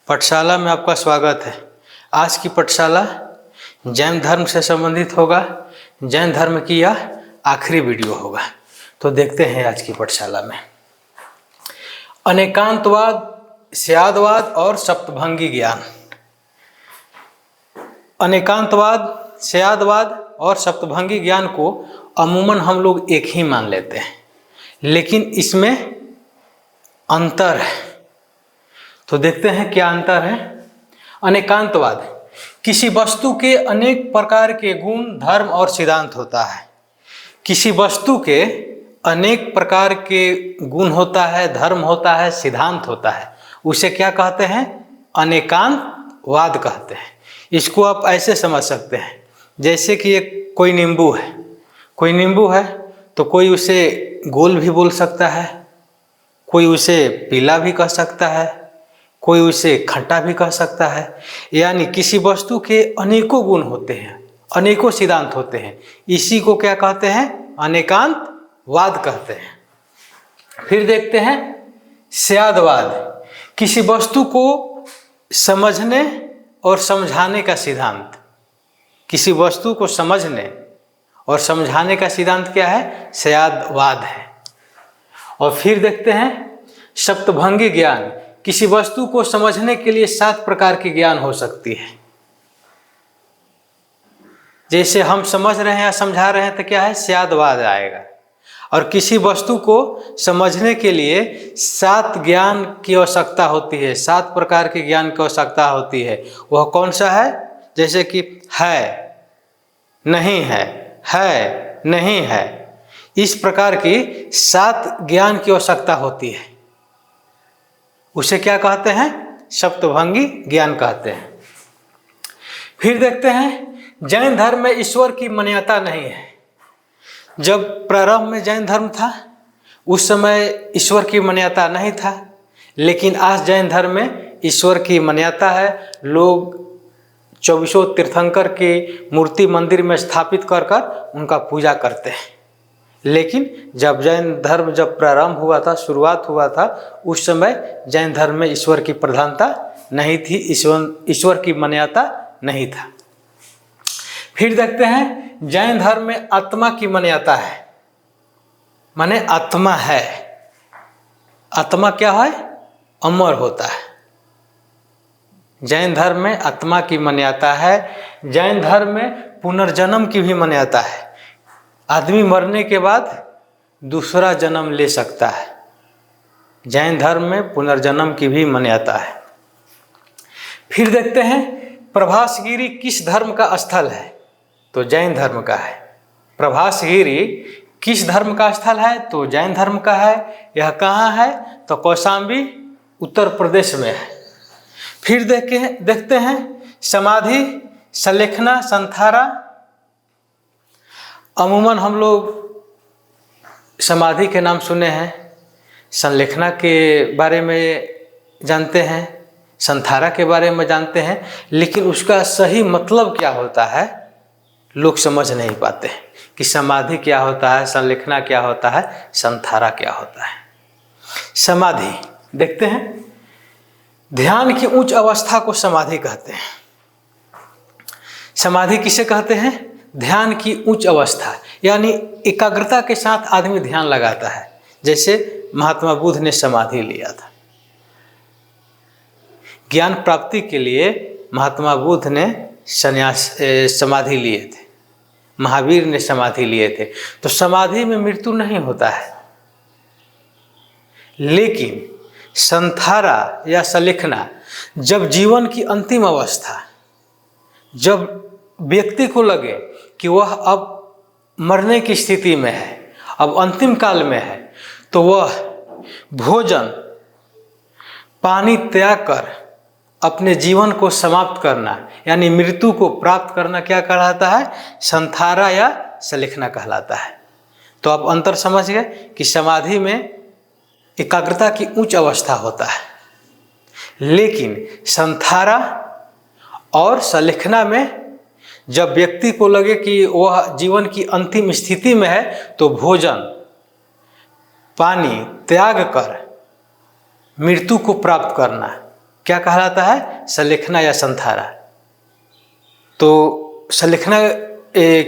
पाठशाला में आपका स्वागत है। आज की पाठशाला जैन धर्म से संबंधित होगा। जैन धर्म की यह आखिरी वीडियो होगा। तो देखते हैं आज की पाठशाला में अनेकांतवाद, स्यादवाद और सप्तभंगी ज्ञान। अनेकांतवाद, स्यादवाद और सप्तभंगी ज्ञान को अमूमन हम लोग एक ही मान लेते हैं, लेकिन इसमें अंतर है। तो देखते हैं क्या अंतर है। अनेकांतवाद, किसी वस्तु के अनेक प्रकार के गुण, धर्म और सिद्धांत होता है। किसी वस्तु के अनेक प्रकार के गुण होता है, धर्म होता है, सिद्धांत होता है, उसे क्या कहते हैं? अनेकांतवाद कहते हैं। इसको आप ऐसे समझ सकते हैं जैसे कि एक कोई नींबू है। कोई नींबू है तो कोई उसे गोल भी बोल सकता है, कोई उसे पीला भी कह सकता है, कोई उसे खट्टा भी कह सकता है। यानी किसी वस्तु के अनेकों गुण होते हैं, अनेकों सिद्धांत होते हैं। इसी को क्या कहते हैं? अनेकांतवाद कहते हैं। फिर देखते हैं स्यादवाद, किसी वस्तु को समझने और समझाने का सिद्धांत। किसी वस्तु को समझने और समझाने का सिद्धांत क्या है? स्यादवाद है। और फिर देखते हैं सप्तभंगी ज्ञान, किसी वस्तु को समझने के लिए 7 प्रकार की ज्ञान हो सकती है। जैसे हम समझ रहे हैं या समझा रहे हैं तो क्या है? स्यादवाद आएगा। और किसी वस्तु को समझने के लिए 7 ज्ञान की आवश्यकता होती है, 7 प्रकार के ज्ञान की आवश्यकता होती है। वह कौन सा है? जैसे कि है, नहीं है, नहीं है। इस प्रकार की 7 ज्ञान की आवश्यकता होती है। उसे क्या कहते हैं? सप्तभंगी ज्ञान कहते हैं। फिर देखते हैं जैन धर्म में ईश्वर की मान्यता नहीं है। जब प्रारंभ में जैन धर्म था उस समय ईश्वर की मान्यता नहीं था, लेकिन आज जैन धर्म में ईश्वर की मान्यता है। लोग 24 तीर्थंकर की मूर्ति मंदिर में स्थापित कर कर उनका पूजा करते हैं। लेकिन जब जैन धर्म जब प्रारंभ हुआ था, शुरुआत हुआ था, उस समय जैन धर्म में ईश्वर की प्रधानता नहीं थी, ईश्वर की मान्यता नहीं था। फिर देखते हैं जैन धर्म में आत्मा की मान्यता है। माने आत्मा है। आत्मा क्या है? अमर होता है। जैन धर्म में आत्मा की मान्यता है। जैन धर्म में पुनर्जन्म की भी मान्यता है। आदमी मरने के बाद दूसरा जन्म ले सकता है। जैन धर्म में पुनर्जन्म की भी मान्यता है। फिर देखते हैं प्रभासगिरी किस धर्म का स्थल है? तो जैन धर्म का है। प्रभासगिरी किस धर्म का स्थल है? तो जैन धर्म का है। यह कहाँ है? तो कौशाम्बी, उत्तर प्रदेश में है। फिर देखते हैं समाधि, सलेखना, संथारा। अमूमन हम लोग समाधि के नाम सुने हैं, संलेखना के बारे में जानते हैं, संथारा के बारे में जानते हैं, लेकिन उसका सही मतलब क्या होता है लोग समझ नहीं पाते हैं कि समाधि क्या होता है, संलेखना क्या होता है, संथारा क्या होता है। समाधि देखते हैं, ध्यान की उच्च अवस्था को समाधि कहते हैं। समाधि किसे कहते हैं? ध्यान की उच्च अवस्था, यानी एकाग्रता के साथ आदमी ध्यान लगाता है। जैसे महात्मा बुद्ध ने समाधि लिया था। ज्ञान प्राप्ति के लिए महात्मा बुद्ध ने समाधि लिए थे, महावीर ने समाधि लिए थे। तो समाधि में मृत्यु नहीं होता है, लेकिन संथारा या सलेखना, जब जीवन की अंतिम अवस्था, जब व्यक्ति को लगे कि वह अब मरने की स्थिति में है, अब अंतिम काल में है, तो वह भोजन पानी त्याग कर अपने जीवन को समाप्त करना, यानी मृत्यु को प्राप्त करना क्या कहलाता है? संथारा या सलेखना कहलाता है। तो आप अंतर समझ गए कि समाधि में एकाग्रता की उच्च अवस्था होता है, लेकिन संथारा और सलेखना में जब व्यक्ति को लगे कि वह जीवन की अंतिम स्थिति में है, तो भोजन पानी त्याग कर मृत्यु को प्राप्त करना, क्या कहलाता है? सलेखना या संथारा। तो सलेखना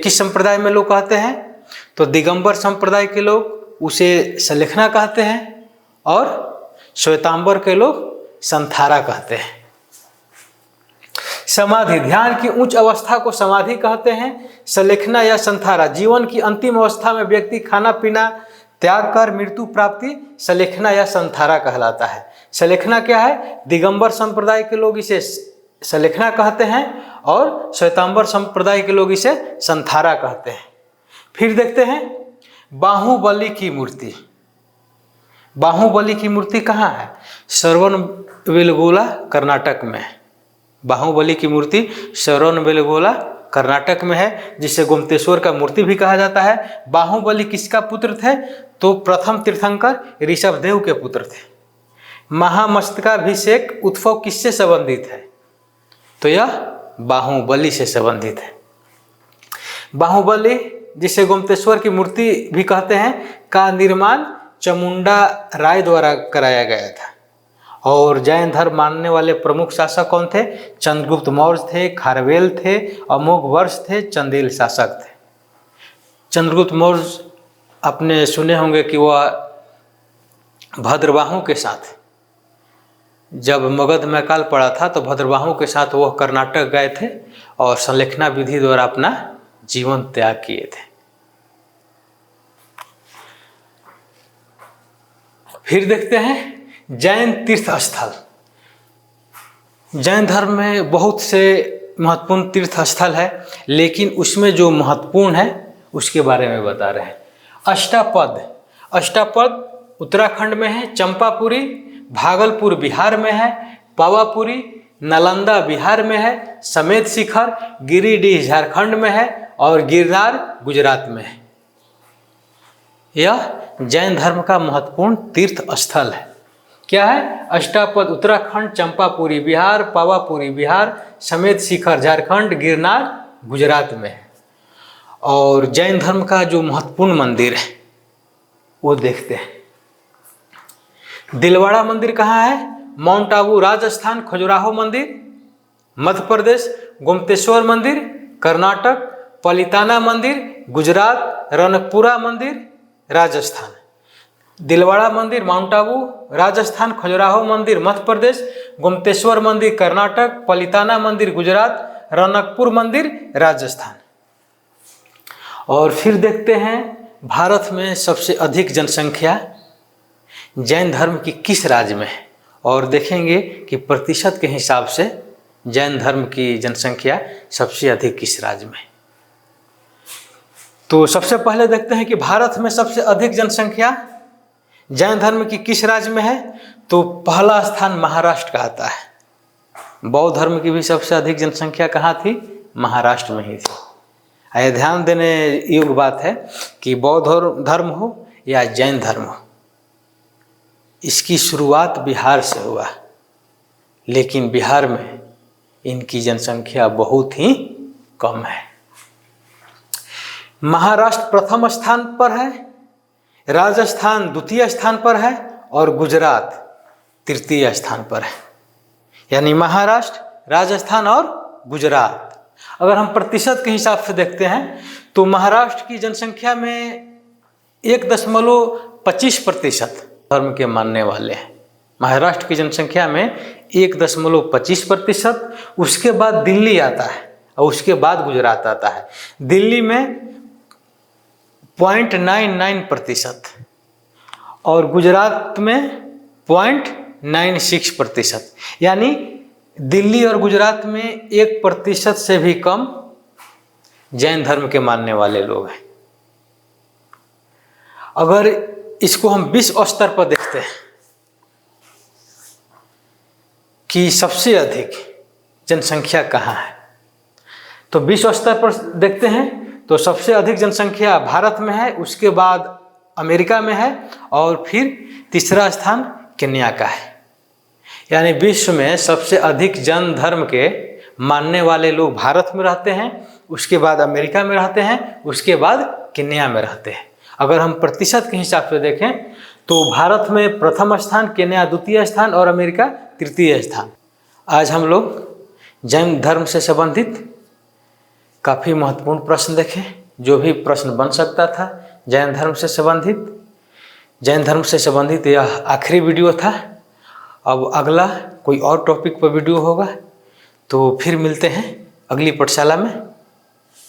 किस संप्रदाय में लोग कहते हैं? तो दिगंबर संप्रदाय के लोग उसे सलेखना कहते हैं और श्वेतांबर के लोग संथारा कहते हैं। समाधि, ध्यान की उच्च अवस्था को समाधि कहते हैं। सलेखना या संथारा, जीवन की अंतिम अवस्था में व्यक्ति खाना पीना त्याग कर मृत्यु प्राप्ति सलेखना या संथारा कहलाता है। सलेखना क्या है? दिगंबर संप्रदाय के लोग इसे सलेखना कहते हैं और श्वेतांबर संप्रदाय के लोग इसे संथारा कहते हैं। फिर देखते हैं बाहुबली की मूर्ति। बाहुबली की मूर्ति कहाँ है? श्रवणबेलगोला कर्नाटक में है। बाहुबली की मूर्ति श्रवणबेलगोला कर्नाटक में है, जिसे गोमतेश्वर का मूर्ति भी कहा जाता है। बाहुबली किसका पुत्र थे? तो प्रथम तीर्थंकर ऋषभदेव के पुत्र थे। महामस्तकाभिषेक उत्सव किससे संबंधित है? तो यह बाहुबली से संबंधित है। बाहुबली, जिसे गोमतेश्वर की मूर्ति भी कहते हैं, का निर्माण चामुंडा राय द्वारा कराया गया था। और जैन धर्म मानने वाले प्रमुख शासक कौन थे? चंद्रगुप्त मौर्य थे, खारवेल थे, अमोघवर्ष थे, चंदेल शासक थे। चंद्रगुप्त मौर्य आपने सुने होंगे कि वह भद्रबाहु के साथ, जब मगध में अकाल पड़ा था तो भद्रबाहु के साथ वह कर्नाटक गए थे और संलेखना विधि द्वारा अपना जीवन त्याग किए थे। फिर देखते हैं जैन तीर्थ स्थल। जैन धर्म में बहुत से महत्वपूर्ण तीर्थ स्थल है, लेकिन उसमें जो महत्वपूर्ण है उसके बारे में बता रहे हैं। अष्टापद, अष्टापद उत्तराखंड में है। चंपापुरी भागलपुर बिहार में है। पावापुरी नालंदा बिहार में है। समेत शिखर गिरिडीह झारखंड में है और गिरनार गुजरात में है। यह जैन धर्म का महत्वपूर्ण तीर्थ स्थल है। क्या है? अष्टापद उत्तराखंड, चंपापुरी बिहार, पावापुरी बिहार, समेत शिखर झारखंड, गिरनार गुजरात में है। और जैन धर्म का जो महत्वपूर्ण मंदिर है वो देखते हैं। दिलवाड़ा मंदिर कहाँ है? माउंट आबू राजस्थान। खजुराहो मंदिर मध्य प्रदेश। गोमतेश्वर मंदिर कर्नाटक। पलिताना मंदिर गुजरात। रनकपुरा मंदिर राजस्थान। दिलवाड़ा मंदिर माउंट आबू राजस्थान। खजुराहो मंदिर मध्य प्रदेश। गोमतेश्वर मंदिर कर्नाटक। पलिताना मंदिर गुजरात। रनकपुर मंदिर राजस्थान। और फिर देखते हैं भारत में सबसे अधिक जनसंख्या जैन धर्म की किस राज्य में है, और देखेंगे कि प्रतिशत के हिसाब से जैन धर्म की जनसंख्या सबसे अधिक किस राज्य में है। तो सबसे पहले देखते हैं कि भारत में सबसे अधिक जनसंख्या जैन धर्म की किस राज्य में है। तो पहला स्थान महाराष्ट्र का आता है। बौद्ध धर्म की भी सबसे अधिक जनसंख्या कहाँ थी? महाराष्ट्र में ही थी। यह ध्यान देने योग्य बात है कि बौद्ध धर्म हो या जैन धर्म हो, इसकी शुरुआत बिहार से हुआ, लेकिन बिहार में इनकी जनसंख्या बहुत ही कम है। महाराष्ट्र प्रथम स्थान पर है, राजस्थान द्वितीय स्थान पर है और गुजरात तृतीय स्थान पर है। यानी महाराष्ट्र, राजस्थान और गुजरात। अगर हम प्रतिशत के हिसाब से देखते हैं तो महाराष्ट्र की जनसंख्या में 1.25% धर्म के मानने वाले हैं। महाराष्ट्र की जनसंख्या में 1.25%। उसके बाद दिल्ली आता है और उसके बाद गुजरात आता है। दिल्ली में 0.99% और गुजरात में 0.96%। यानी दिल्ली और गुजरात में 1% से भी कम जैन धर्म के मानने वाले लोग हैं। अगर इसको हम विश्व स्तर पर देखते हैं कि सबसे अधिक जनसंख्या कहाँ है, तो विश्व स्तर पर देखते हैं तो सबसे अधिक जनसंख्या भारत में है, उसके बाद अमेरिका में है और फिर तीसरा स्थान केन्या का है। यानी विश्व में सबसे अधिक जैन धर्म के मानने वाले लोग भारत में रहते हैं, उसके बाद अमेरिका में रहते हैं, उसके बाद केन्या में रहते हैं। अगर हम प्रतिशत के हिसाब से देखें तो भारत में प्रथम स्थान, केन्या द्वितीय स्थान और अमेरिका तृतीय स्थान। आज हम लोग जैन धर्म से संबंधित काफ़ी महत्वपूर्ण प्रश्न देखे, जो भी प्रश्न बन सकता था जैन धर्म से संबंधित यह आखिरी वीडियो था। अब अगला कोई और टॉपिक पर वीडियो होगा, तो फिर मिलते हैं अगली पाठशाला में।